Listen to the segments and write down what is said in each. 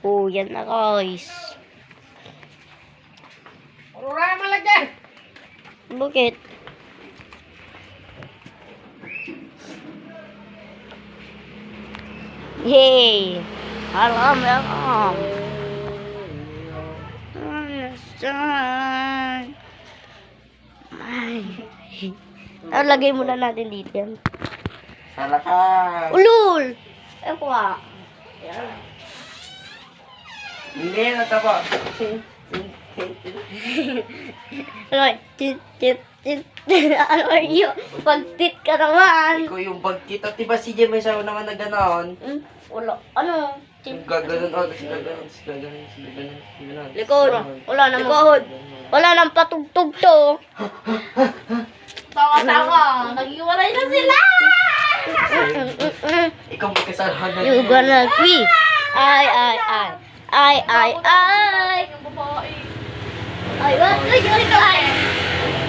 Oh, yan na guys. Wala malagyan. Bakit? Yay! Alam. Lagay muna natin dito yan. Sa lakas. Ulul! Ewan ko nga. Hindi, natapa. Ano ano yun? Pag-tit ka naman. Ikaw yung pagkita. Diba si Jim may sayo naman na gano'n? Wala. Ano? Gaganon. Oh, tapos gaganon. Likod. Wala nang likod. Wala nang patugtog to. Tawa-tawa. Nag-iwalay na sila. Ikaw may kasalanan. You gonna be. Ay. Yung babae. Ay, what? Ay.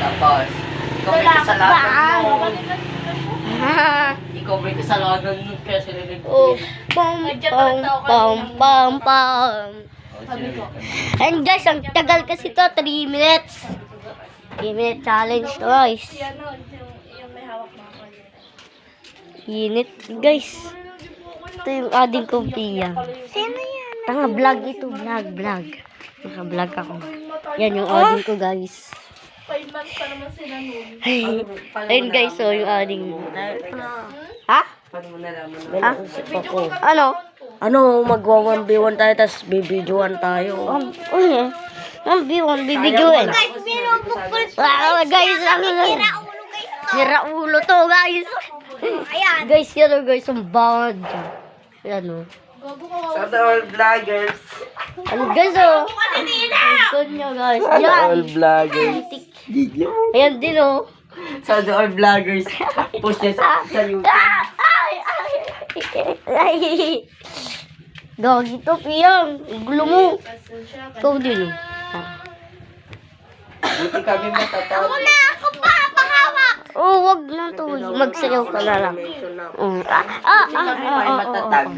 Tapos, ikaw may kasalanan nun. Ha? Ikaw may kasalanan nun kaya sila nag- Oh, pam. And guys, ang tagal kasi to, 3 minutes. 3 minute challenge to, guys. Yung may hawak mga kanina. Init, guys. Ito yung ading kumpiya. Sino yan? Tanga, vlog ito, vlog. Naka-vlog ako. Yan yung ading ko, guys. 5 months pa naman sila noon. Ayun, guys, so yung ading. Ha? Paano mo nalaman na? Ha? Ano? Ano, magwa-1v1 tayo, tapos bibidyoan tayo. Bibidyoin. Guys, meron bukol. Guys, sira ulo to, guys. Ayan. Guys, yan o, guys, ang bawad dyan. Yan o. Gago ka. Sa all vloggers. Ano, guys, o. Gusto nyo, guys. Yan. vloggers. Ayan din, o. Sa all vloggers. Post niya sa YouTube. Ay. Gagi to, Piyang. Gulo mo. Ikaw din, o. Buti kami matatawag. Ako pa, pakawak. Oh, wag na to. Magsayaw ka na lang. Buti kami may matatag.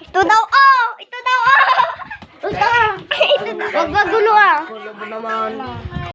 Ito daw, oh. Wag magulo, ah. Ano mo naman?